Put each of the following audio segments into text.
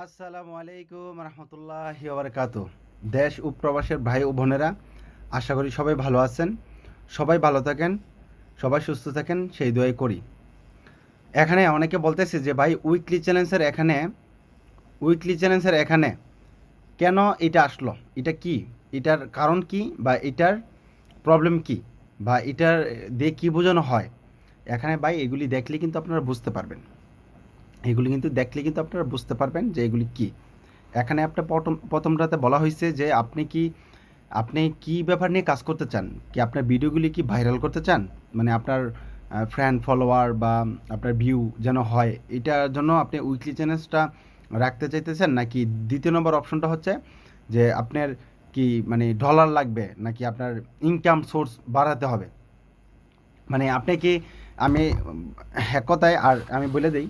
আসসালামু আলাইকুম রহমতুল্লাহি ওয়া বারাকাতুহু। দেশ ও প্রবাসের ভাই ও বোনেরা, আশা করি সবাই ভালো আছেন, সবাই ভালো থাকেন, সবাই সুস্থ থাকেন, সেই দোয়াই করি। এখানে অনেকে বলতেছে যে ভাই উইকলি চ্যালেঞ্জের এখানে কেন এটা আসলো, এটা কি, এটার কারণ কি, বা এটার প্রবলেম কি, বা এটার দিয়ে কী বোঝানো হয়। এখানে ভাই এগুলি দেখলে কিন্তু আপনারা বুঝতে পারবেন, যে এগুলি কী। এখানে আপনার প্রথমটাতে বলা হয়েছে যে আপনি কি ব্যাপার নিয়ে কাজ করতে চান, কি আপনার ভিডিওগুলি কি ভাইরাল করতে চান, মানে আপনার ফ্রেন্ড ফলোয়ার বা আপনার ভিউ যেন হয়, এটার জন্য আপনি উইকলি চ্যালেঞ্জটা রাখতে চাইতেছেন, নাকি দ্বিতীয় নম্বর অপশনটা হচ্ছে যে আপনার কি মানে ডলার লাগবে, নাকি আপনার ইনকাম সোর্স বাড়াতে হবে। মানে আপনি কি আমি এক কথায় আর আমি বলে দিই,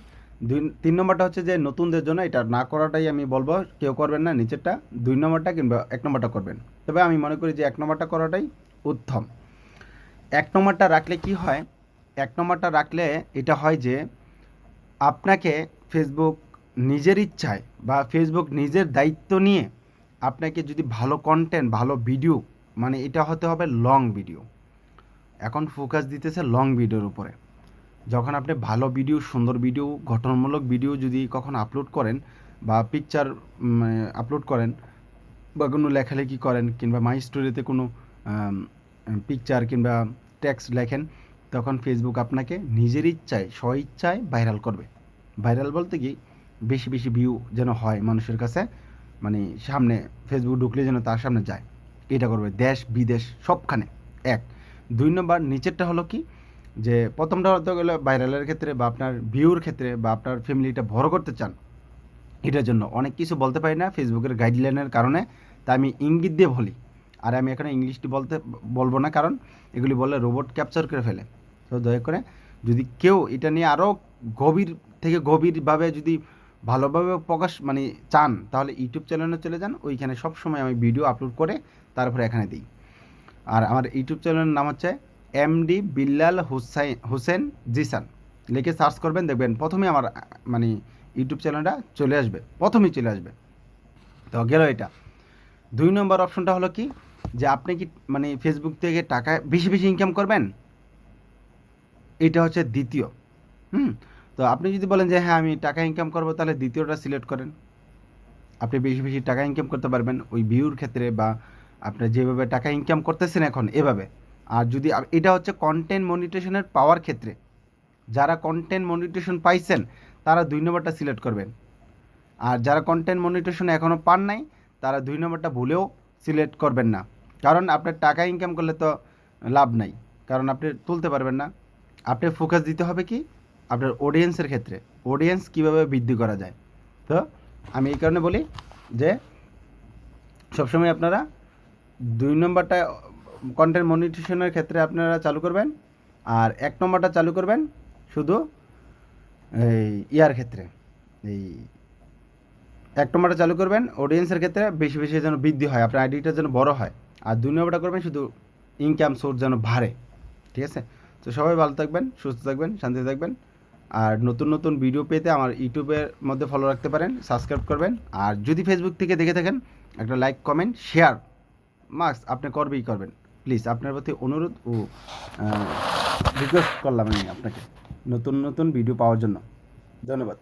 3 নম্বরটা হচ্ছে যে নতুনদের জন্য এটা না করাটাই আমি বলবো, কেউ করবেন না নিচেরটা, 2 নম্বরটা কিংবা 1 নম্বরটা করবেন। তবে আমি মনে করি যে 1 নম্বরটা করাটাই উত্তম। 1 নম্বরটা রাখলে কি হয়, 1 নম্বরটা রাখলে এটা হয় যে আপনাকে ফেসবুক নিজের ইচ্ছায় বা ফেসবুক নিজের দায়িত্ব নিয়ে আপনাকে যদি ভালো কন্টেন্ট, ভালো ভিডিও, মানে এটা হতে হবে লং ভিডিও, এখন ফোকাস দিতেছে লং ভিডিওর উপরে। যখন আপনি ভালো ভিডিও, সুন্দর ভিডিও, গঠনমূলক ভিডিও যদি কখন আপলোড করেন বা পিকচার আপলোড করেন বা কোনো লেখালেখি করেন কিংবা মাই স্টোরিতে কোনো পিকচার কিংবা টেক্সট লেখেন, তখন ফেসবুক আপনাকে নিজের ইচ্ছায়, স্বইচ্ছায় ভাইরাল করবে। ভাইরাল বলতে কি, বেশি বেশি ভিউ যেন হয় মানুষের কাছে, মানে সামনে ফেসবুক ঢুকলে যেন তার সামনে যায়, এটা করবে দেশ বিদেশ সবখানে। 1 2 নম্বর নিচেরটা হলো কি, যে প্রথমটা হতে গেলে ভাইরালের ক্ষেত্রে বা আপনার ভিউর ক্ষেত্রে বা আপনার ফ্যামিলিটা বড় করতে চান, এটার জন্য অনেক কিছু বলতে পারি না ফেসবুকের গাইডলাইনের কারণে, তাই আমি ইঙ্গিত দিয়ে বলি। আর আমি এখানে ইংলিশটি বলবো না, কারণ এগুলি বললে রোবট ক্যাপচার করে ফেলে। তো দয়া করে যদি কেউ এটা নিয়ে আরও গভীর থেকে গভীরভাবে যদি ভালোভাবে প্রকাশ মানে চান, তাহলে ইউটিউব চ্যানেলে চলে যান, ওইখানে সবসময় আমি ভিডিও আপলোড করে তারপরে এখানে দিই। আর আমার ইউটিউব চ্যানেলের নাম হচ্ছে এমডি বিল্লাল হোসেন জিসান, লিখে সার্চ করবেন, দেখবেন প্রথমেই আমার মানে ইউটিউব চ্যানেলটা চলে আসবে, প্রথমেই চলে আসবে। তো গেল এটা। 2 নম্বর অপশনটা হলো কি, যে আপনি কি মানে ফেসবুক থেকে টাকা বেশি বেশি ইনকাম করবেন, এটা হচ্ছে দ্বিতীয়। তো আপনি যদি বলেন যে হ্যাঁ আমি টাকা ইনকাম করবো, তাহলে দ্বিতীয়টা সিলেক্ট করেন। আপনি বেশি বেশি টাকা ইনকাম করতে পারবেন ওই ভিউর ক্ষেত্রে, বা আপনি যেভাবে টাকা ইনকাম করতেছেন এখন এভাবে। আর যদি এটা হচ্ছে কন্টেন্ট মনিটেশনের পাওয়ার ক্ষেত্রে, যারা কন্টেন্ট মনিটেশন পাইছেন তারা 2 নম্বরটা সিলেক্ট করবেন। আর যারা কন্টেন্ট মনিটেশন এখনও পান নাই, তারা 2 নম্বরটা ভুলেও সিলেক্ট করবেন না, কারণ আপনার টাকা ইনকাম করলে তো লাভ নাই, কারণ আপনি তুলতে পারবেন না। আপনি ফোকাস দিতে হবে কি আপনার অডিয়েন্সের ক্ষেত্রে, অডিয়েন্স কীভাবে বৃদ্ধি করা যায়। তো আমি এই কারণে বলি যে সবসময় আপনারা 2 নম্বরটা কন্টেন্ট মনিটেশনের ক্ষেত্রে আপনারা চালু করবেন, আর 1 নম্বরটা চালু করবেন শুধু এই ইয়ার ক্ষেত্রে, এই 1 নম্বরটা চালু করবেন অডিয়েন্সের ক্ষেত্রে, বেশি বেশি যেন বৃদ্ধি হয়, আপনার আইডিটা যেন বড় হয়। আর 2 নম্বরটা করবেন শুধু ইনকাম সোর্স যেন বাড়ে। ঠিক আছে? তো সবাই ভালো থাকবেন, সুস্থ থাকবেন, শান্তিতে থাকবেন। আর নতুন নতুন ভিডিও পেতে আমার ইউটিউবের মধ্যে ফলো রাখতে পারেন, সাবস্ক্রাইব করবেন। আর যদি ফেসবুক থেকে দেখে থাকেন, একটা লাইক, কমেন্ট, শেয়ার মাস্ট আপনি করবেন। প্লিজ আপনার প্রতি অনুরোধ ও রিকোয়েস্ট করলাম আমি আপনাকে, নতুন নতুন ভিডিও পাওয়ার জন্য। ধন্যবাদ।